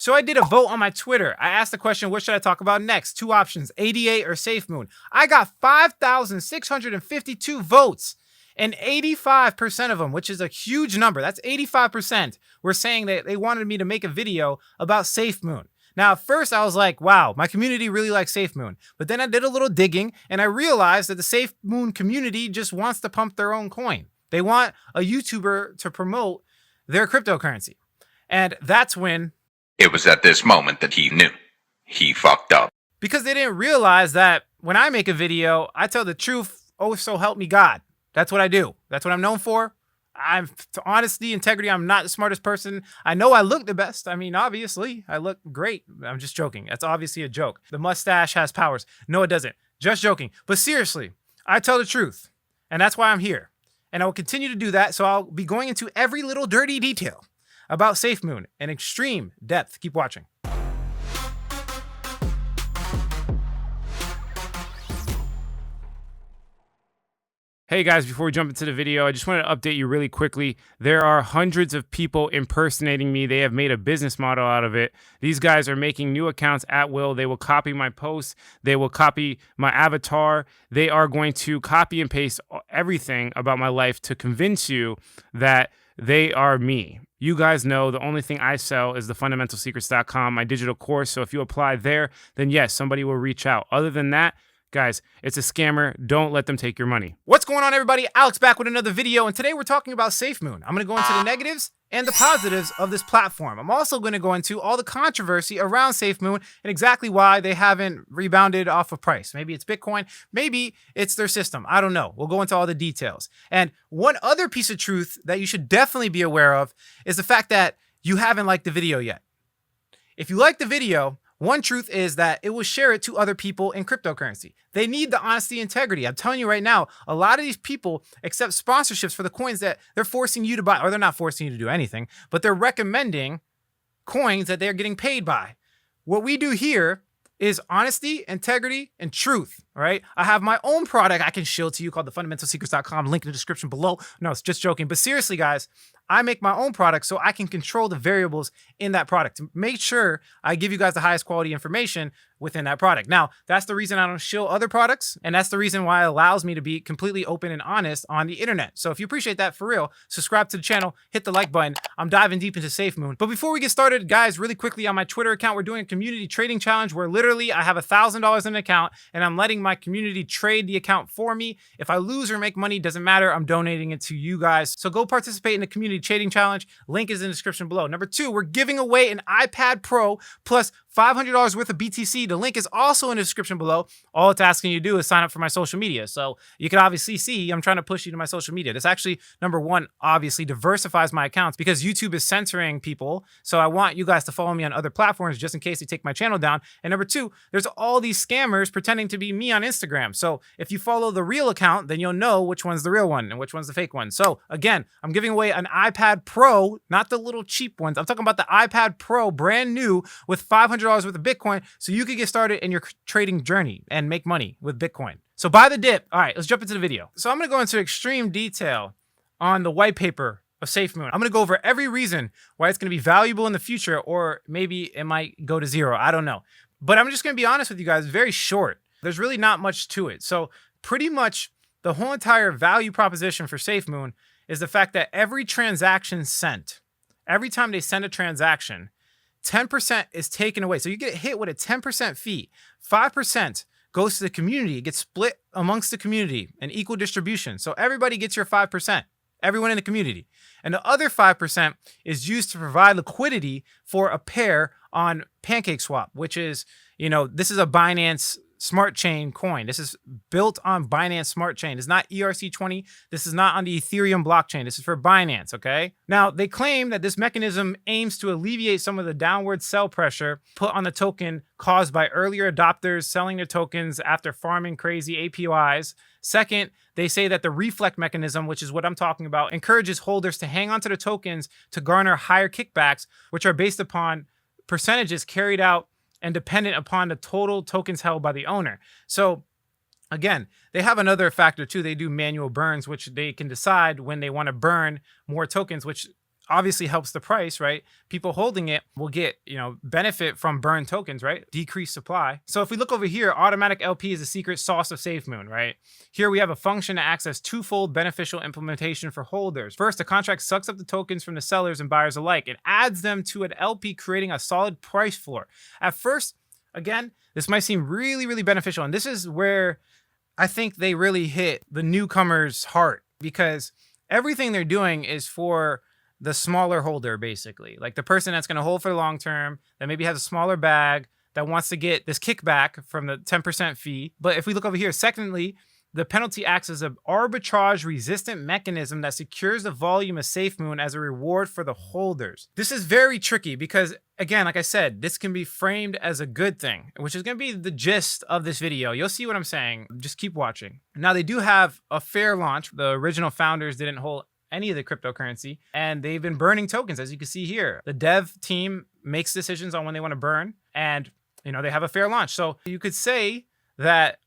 So I did a vote on my Twitter. I asked the question, what should I talk about next? Two options, ADA or Safemoon. I got 5,652 votes. And 85% of them, which is a huge number, that's 85%, were saying that they wanted me to make a video about Safemoon. Now, at first I was like, wow, my community really likes Safemoon. But then I did a little digging and I realized that the Safemoon community just wants to pump their own coin. They want a YouTuber to promote their cryptocurrency. And that's when it was at this moment that he knew he fucked up. Because they didn't realize that when I make a video, I tell the truth, oh, so help me God. That's what I do. That's what I'm known for. I'm honesty, integrity. I'm not the smartest person. I know I look the best. I mean, obviously, I look great. I'm just joking. That's obviously a joke. The mustache has powers. No, it doesn't. Just joking. But seriously, I tell the truth. And that's why I'm here. And I will continue to do that. So I'll be going into every little dirty detail about Safemoon in extreme depth. Keep watching. Hey guys, before we jump into the video, I just wanted to update you really quickly. There are hundreds of people impersonating me. They have made a business model out of it. These guys are making new accounts at will. They will copy my posts. They will copy my avatar. They are going to copy and paste everything about my life to convince you that they are me. You guys know the only thing I sell is the fundamentalsecrets.com, my digital course. So if you apply there, then yes, somebody will reach out. Other than that, guys, it's a scammer. Don't let them take your money. What's going on, everybody? Alex back with another video, and today we're talking about Safemoon. I'm going to go into the negatives and the positives of this platform. I'm also going to go into all the controversy around Safemoon and exactly why they haven't rebounded off of price. Maybe it's Bitcoin. Maybe it's their system. I don't know. We'll go into all the details. And one other piece of truth that you should definitely be aware of is the fact that you haven't liked the video yet. If you like the video, one truth is that it will share it to other people in cryptocurrency. They need the honesty, integrity. I'm telling you right now, a lot of these people accept sponsorships for the coins that they're forcing you to buy, or they're not forcing you to do anything, but they're recommending coins that they're getting paid by. What we do here is honesty, integrity, and truth, all right? I have my own product I can shield to you called the fundamentalsecrets.com, link in the description below. No, it's just joking. But seriously, guys, I make my own product so I can control the variables in that product to make sure I give you guys the highest quality information within that product. Now, that's the reason I don't shill other products, and that's the reason why it allows me to be completely open and honest on the internet. So if you appreciate that for real, subscribe to the channel, hit the like button. I'm diving deep into Safemoon. But before we get started, guys, really quickly on my Twitter account, we're doing a community trading challenge where literally I have $1,000 in an account and I'm letting my community trade the account for me. If I lose or make money, doesn't matter. I'm donating it to you guys. So go participate in the community trading challenge. Link is in the description below. Number two, we're giving away an iPad Pro plus $500 worth of BTC. The link is also in the description below. All it's asking you to do is sign up for my social media. So you can obviously see I'm trying to push you to my social media. This actually, number one, obviously diversifies my accounts because YouTube is censoring people. So I want you guys to follow me on other platforms just in case they take my channel down. And number two, there's all these scammers pretending to be me on Instagram. So if you follow the real account, then you'll know which one's the real one and which one's the fake one. So again, I'm giving away an iPad Pro, not the little cheap ones. I'm talking about the iPad Pro, brand new, with $500 worth of Bitcoin, so you could get started in your trading journey and make money with Bitcoin. So buy the dip. All right, let's jump into the video. So I'm going to go into extreme detail on the white paper of Safemoon. I'm going to go over every reason why it's going to be valuable in the future, or maybe it might go to zero. I don't know. But I'm just going to be honest with you guys, very short. There's really not much to it. So pretty much the whole entire value proposition for Safemoon is the fact that every transaction sent, every time they send a transaction, 10% is taken away. So you get hit with a 10% fee. 5% goes to the community. It gets split amongst the community, an equal distribution. So everybody gets your 5%, everyone in the community. And the other 5% is used to provide liquidity for a pair on PancakeSwap, which is, this is a Binance Smart Chain coin. This is built on Binance Smart Chain. It's not ERC20. This is not on the Ethereum blockchain. This is for Binance, okay? Now, they claim that this mechanism aims to alleviate some of the downward sell pressure put on the token caused by earlier adopters selling their tokens after farming crazy APYs. Second, they say that the reflect mechanism, which is what I'm talking about, encourages holders to hang onto the tokens to garner higher kickbacks, which are based upon percentages carried out and dependent upon the total tokens held by the owner. So again, they have another factor too. They do manual burns, which they can decide when they want to burn more tokens, which obviously helps the price, right? People holding it will get, benefit from burn tokens, right? Decreased supply. So if we look over here, automatic LP is the secret sauce of Safemoon, right? Here we have a function to access twofold beneficial implementation for holders. First, the contract sucks up the tokens from the sellers and buyers alike. It adds them to an LP, creating a solid price floor. At first, again, this might seem really, really beneficial. And this is where I think they really hit the newcomer's heart, because everything they're doing is for the smaller holder, basically. Like the person that's going to hold for the long term, that maybe has a smaller bag, that wants to get this kickback from the 10% fee. But if we look over here, secondly, the penalty acts as an arbitrage resistant mechanism that secures the volume of Safemoon as a reward for the holders. This is very tricky because, again, like I said, this can be framed as a good thing, which is going to be the gist of this video. You'll see what I'm saying. Just keep watching. Now, they do have a fair launch. The original founders didn't hold any of the cryptocurrency, and they've been burning tokens, as you can see here. The dev team makes decisions on when they want to burn, and they have a fair launch. So you could say that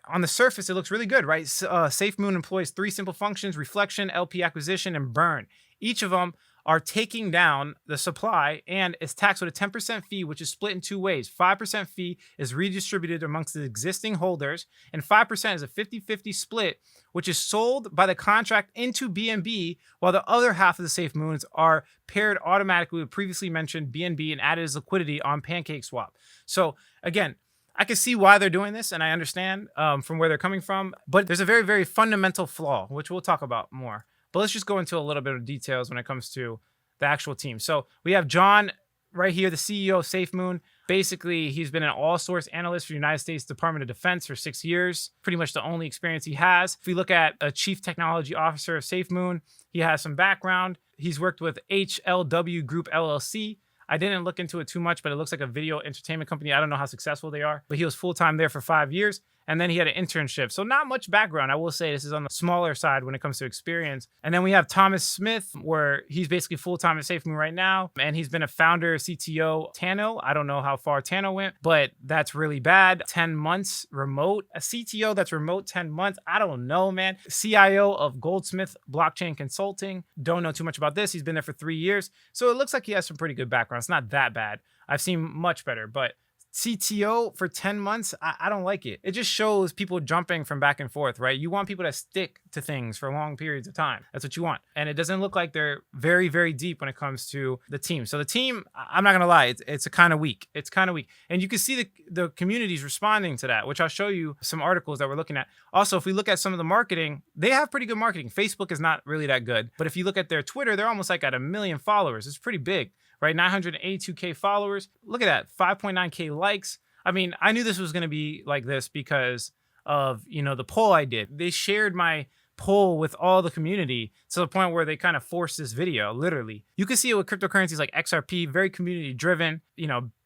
on the surface, it looks really good, right? Safemoon employs 3 simple functions: reflection, LP acquisition, and burn. Each of them are taking down the supply and is taxed with a 10% fee, which is split in 2 ways. 5% fee is redistributed amongst the existing holders, and 5% is a 50-50 split, which is sold by the contract into BNB, while the other half of the Safemoons are paired automatically with previously mentioned BNB and added as liquidity on PancakeSwap. So again, I can see why they're doing this, and I understand from where they're coming from, but there's a very, very fundamental flaw, which we'll talk about more. But let's just go into a little bit of details when it comes to the actual team. So we have John right here, the CEO of Safemoon. Basically, he's been an all-source analyst for the United States Department of Defense for 6 years, pretty much the only experience he has. If we look at a chief technology officer of Safemoon, he has some background. He's worked with HLW Group LLC. I didn't look into it too much, but it looks like a video entertainment company. I don't know how successful they are, but he was full-time there for 5 years. And then he had an internship. So not much background. I will say this is on the smaller side when it comes to experience. And then we have Thomas Smith, where he's basically full-time at Safemoon right now. And he's been a founder, CTO, Tano. I don't know how far Tano went, but that's really bad. 10 months remote. A CTO that's remote 10 months. I don't know, man. CIO of Goldsmith Blockchain Consulting. Don't know too much about this. He's been there for 3 years. So it looks like he has some pretty good background. It's not that bad. I've seen much better, but CTO for 10 months, I don't like it. It just shows people jumping from back and forth, right? You want people to stick to things for long periods of time. That's what you want. And it doesn't look like they're very, very deep when it comes to the team. So the team, I'm not going to lie, it's kind of weak. It's kind of weak. And you can see the community's responding to that, which I'll show you some articles that we're looking at. Also, if we look at some of the marketing, they have pretty good marketing. Facebook is not really that good. But if you look at their Twitter, they're almost like at 1 million followers. It's pretty big. Right, 982K followers. Look at that, 5.9K likes. I mean, I knew this was going to be like this because of, the poll I did. They shared my poll with all the community to the point where they kind of forced this video, literally. You can see it with cryptocurrencies like XRP, very community driven,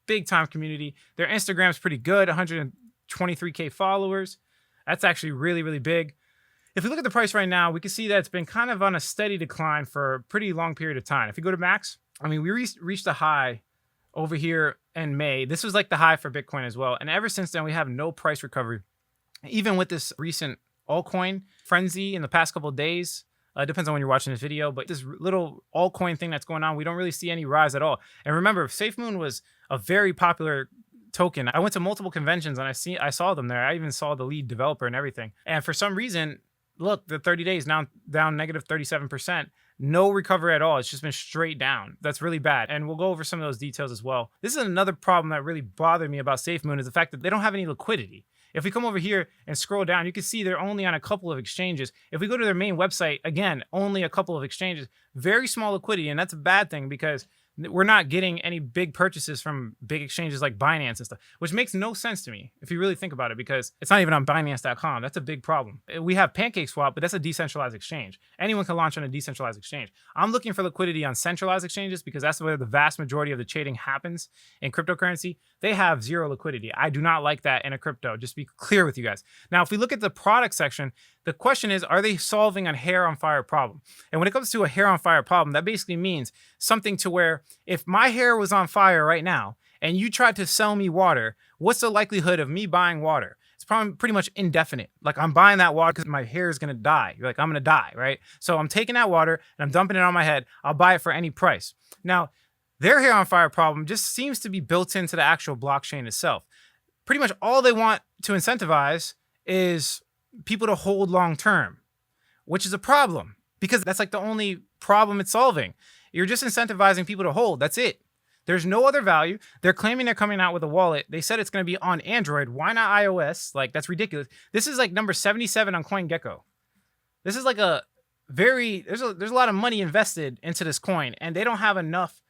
big time community. Their Instagram's pretty good, 123K followers. That's actually really, really big. If we look at the price right now, we can see that it's been kind of on a steady decline for a pretty long period of time. If you go to max, we reached a high over here in May. This was like the high for Bitcoin as well. And ever since then, we have no price recovery. Even with this recent altcoin frenzy in the past couple of days, depends on when you're watching this video, but this little altcoin thing that's going on, we don't really see any rise at all. And remember, Safemoon was a very popular token. I went to multiple conventions and I saw them there. I even saw the lead developer and everything. And for some reason, look, the 30 days now down negative 37%. No recovery at all. It's just been straight down. That's really bad. And we'll go over some of those details as well. This is another problem that really bothered me about Safemoon is the fact that they don't have any liquidity. If we come over here and scroll down, you can see they're only on a couple of exchanges. If we go to their main website, again, only a couple of exchanges, very small liquidity. And that's a bad thing because we're not getting any big purchases from big exchanges like Binance and stuff, which makes no sense to me if you really think about it, because it's not even on Binance.com. That's a big problem. We have PancakeSwap, but that's a decentralized exchange. Anyone can launch on a decentralized exchange. I'm looking for liquidity on centralized exchanges because that's where the vast majority of the trading happens in cryptocurrency. They have zero liquidity. I do not like that in a crypto. Just be clear with you guys. Now, if we look at the product section, the question is, are they solving a hair on fire problem? And when it comes to a hair on fire problem, that basically means something to where if my hair was on fire right now and you tried to sell me water, what's the likelihood of me buying water? it's probably pretty much indefinite. Like, I'm buying that water because my hair is going to die. You're like, I'm going to die, right? So I'm taking that water and I'm dumping it on my head. I'll buy it for any price. Now, their hair on fire problem just seems to be built into the actual blockchain itself. Pretty much all they want to incentivize is people to hold long term, which is a problem because that's like the only problem it's solving. You're just incentivizing people to hold. That's it. There's no other value. They're claiming they're coming out with a wallet. They said it's going to be on Android. Why not iOS? Like, that's ridiculous. This is like number 77 on CoinGecko. This is like a very, there's a lot of money invested into this coin, and they don't have enough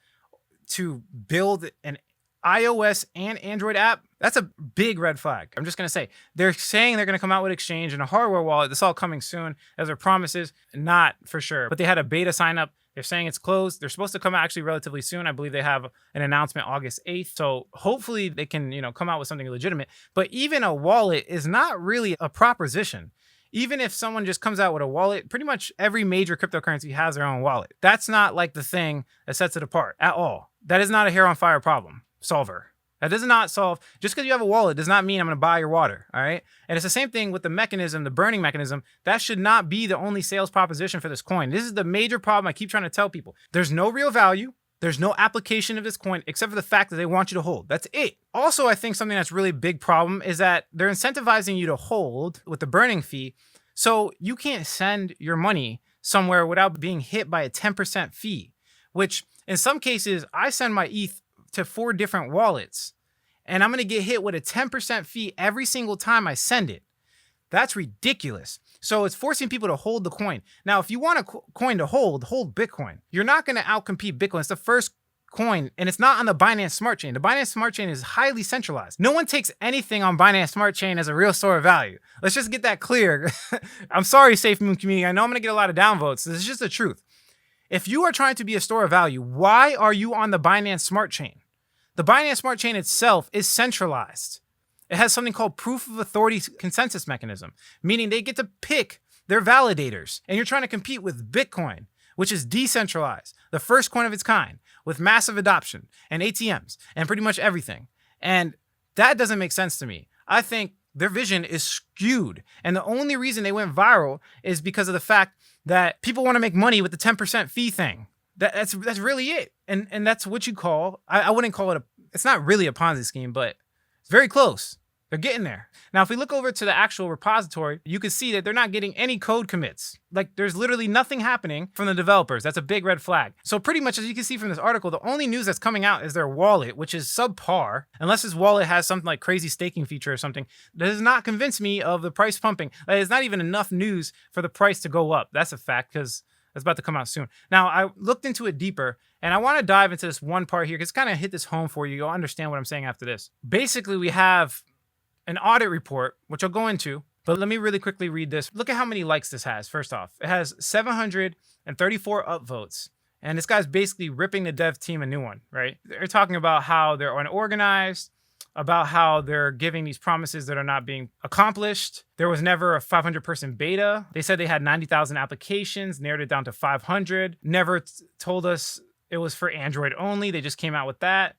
to build an iOS and Android app. That's a big red flag. I'm just going to say, they're saying they're going to come out with exchange and a hardware wallet. This all coming soon as their promises. Not for sure, but they had a beta sign up. They're saying it's closed. They're supposed to come out actually relatively soon. I believe they have an announcement August 8th. So hopefully they can, come out with something legitimate. But even a wallet is not really a proposition. Even if someone just comes out with a wallet, pretty much every major cryptocurrency has their own wallet. That's not like the thing that sets it apart at all. That is not a hair on fire problem solver. That does not solve, just because you have a wallet does not mean I'm going to buy your water, all right? And it's the same thing with the mechanism, the burning mechanism. That should not be the only sales proposition for this coin. This is the major problem I keep trying to tell people. There's no real value. There's no application of this coin except for the fact that they want you to hold. That's it. Also, I think something that's really big problem is that they're incentivizing you to hold with the burning fee. So you can't send your money somewhere without being hit by a 10% fee, which in some cases, I send my ETH to 4 different wallets, and I'm going to get hit with a 10% fee every single time I send it. That's ridiculous. So it's forcing people to hold the coin. Now, if you want a coin to hold Bitcoin. You're not going to outcompete Bitcoin. It's the first coin, and it's not on the Binance Smart Chain. The Binance Smart Chain is highly centralized. No one takes anything on Binance Smart Chain as a real store of value. Let's just get that clear. I'm sorry, Safemoon community. I know I'm going to get a lot of downvotes. This is just the truth. If you are trying to be a store of value, why are you on the Binance Smart Chain? The Binance Smart Chain itself is centralized. It has something called proof of authority consensus mechanism, meaning they get to pick their validators. And you're trying to compete with Bitcoin, which is decentralized, the first coin of its kind, with massive adoption and ATMs and pretty much everything. And that doesn't make sense to me. I think their vision is skewed. And the only reason they went viral is because of the fact that people want to make money with the 10% fee thing. That's really it. And that's what you call, I wouldn't call it it's not really a Ponzi scheme, but it's very close. They're getting there. Now, if we look over to the actual repository, you can see that they're not getting any code commits. Like, there's literally nothing happening from the developers. That's a big red flag. So pretty much, as you can see from this article, the only news that's coming out is their wallet, which is subpar. Unless this wallet has something like crazy staking feature or something, that does not convince me of the price pumping. Like, it's not even enough news for the price to go up. That's a fact, because it's about to come out soon. Now, I looked into it deeper, and I want to dive into this one part here, because it's kind of hit this home for you. You'll understand what I'm saying after this. Basically, we have an audit report, which I'll go into, but let me really quickly read this. Look at how many likes this has. First off, it has 734 upvotes, and this guy's basically ripping the dev team a new one, right? They're talking about how they're unorganized, about how they're giving these promises that are not being accomplished. There was never a 500-person beta. They said they had 90,000 applications, narrowed it down to 500. Never told us it was for Android only. They just came out with that.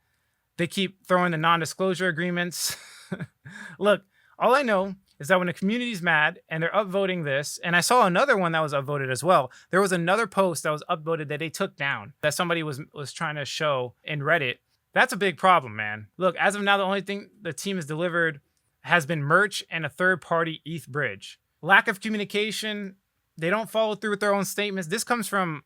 They keep throwing the non-disclosure agreements. Look, all I know is that when the community's mad and they're upvoting this, and I saw another one that was upvoted as well. There was another post that was upvoted that they took down, that somebody was trying to show in Reddit. That's a big problem, man. Look, as of now, the only thing the team has delivered has been merch and a third-party ETH bridge. Lack of communication. They don't follow through with their own statements. This comes from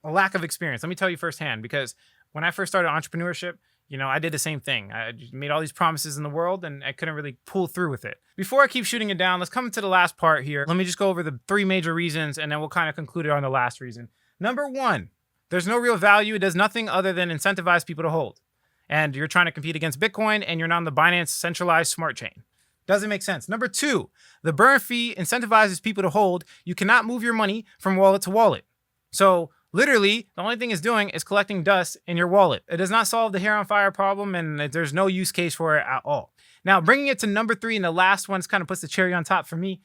a lack of experience. Let me tell you firsthand, because when I first started entrepreneurship, I did the same thing. I made all these promises in the world, and I couldn't really pull through with it. Before I keep shooting it down, let's come to the last part here. Let me just go over the 3 major reasons, and then we'll kind of conclude it on the last reason. Number 1, there's no real value. It does nothing other than incentivize people to hold. And you're trying to compete against Bitcoin, and you're not on the Binance centralized smart chain. Doesn't make sense. Number 2, the burn fee incentivizes people to hold. You cannot move your money from wallet to wallet. So literally, the only thing it's doing is collecting dust in your wallet. It does not solve the hair on fire problem, and there's no use case for it at all. Now, bringing it to number 3, and the last one kind of puts the cherry on top for me.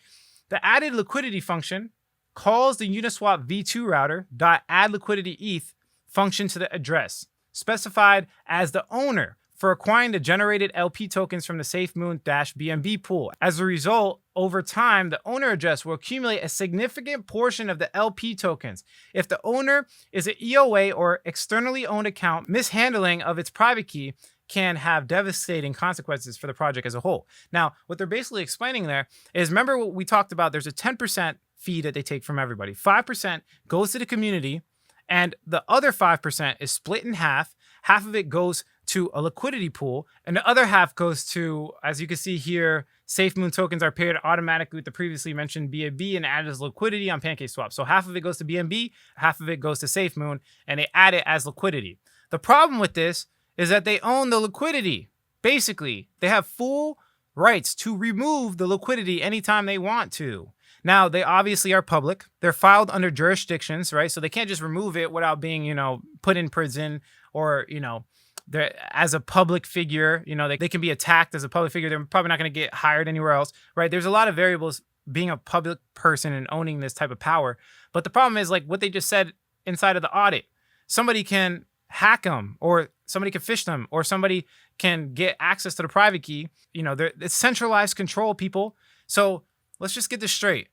The added liquidity function calls the Uniswap v2 router .add liquidity ETH function to the address specified as the owner for acquiring the generated LP tokens from the Safemoon-BNB pool. As a result, over time, the owner address will accumulate a significant portion of the LP tokens. If the owner is an EOA or externally owned account, mishandling of its private key can have devastating consequences for the project as a whole. Now, what they're basically explaining there is, remember what we talked about, there's a 10% fee that they take from everybody. 5% goes to the community, and the other 5% is split in half. Half of it goes to a liquidity pool, and the other half goes to, as you can see here, Safemoon tokens are paired automatically with the previously mentioned BNB and added as liquidity on PancakeSwap. So half of it goes to BNB, half of it goes to Safemoon, and they add it as liquidity. The problem with this is that they own the liquidity. Basically, they have full rights to remove the liquidity anytime they want to. Now, they obviously are public. They're filed under jurisdictions, right? So they can't just remove it without being, put in prison or, they're, as a public figure, they can be attacked as a public figure. They're probably not going to get hired anywhere else, right? There's a lot of variables being a public person and owning this type of power. But the problem is, like what they just said inside of the audit, somebody can hack them, or somebody can phish them, or somebody can get access to the private key. It's centralized control, people. So let's just get this straight.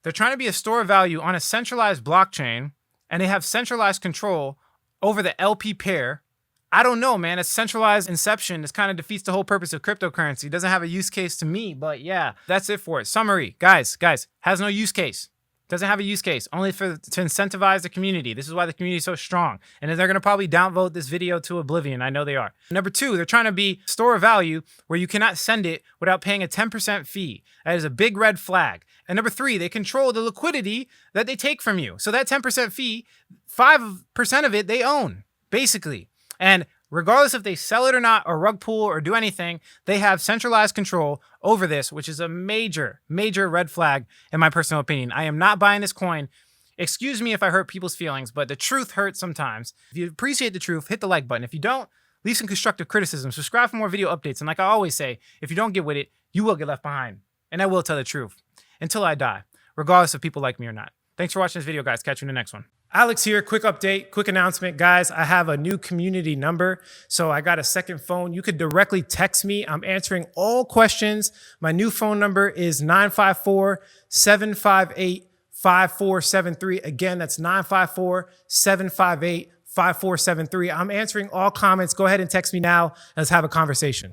They're trying to be a store of value on a centralized blockchain, and they have centralized control over the LP pair. I don't know, man. A centralized inception. This kind of defeats the whole purpose of cryptocurrency. It doesn't have a use case to me, but yeah, that's it for it. Summary, guys, has no use case. Doesn't have a use case, only to incentivize the community. This is why the community is so strong. And then they're going to probably downvote this video to oblivion. I know they are. Number two, they're trying to be store of value where you cannot send it without paying a 10% fee. That is a big red flag. And number three, they control the liquidity that they take from you. So that 10% fee, 5% of it they own, basically. And regardless if they sell it or not, or rug pull or do anything, they have centralized control over this, which is a major, major red flag in my personal opinion. I am not buying this coin. Excuse me if I hurt people's feelings, but the truth hurts sometimes. If you appreciate the truth, hit the like button. If you don't, leave some constructive criticism. Subscribe for more video updates. And like I always say, if you don't get with it, you will get left behind. And I will tell the truth until I die, regardless if people like me or not. Thanks for watching this video, guys. Catch you in the next one. Alex here, quick update, quick announcement. Guys, I have a new community number, so I got a second phone. You could directly text me. I'm answering all questions. My new phone number is 954-758-5473. Again, that's 954-758-5473. I'm answering all comments. Go ahead and text me now. Let's have a conversation.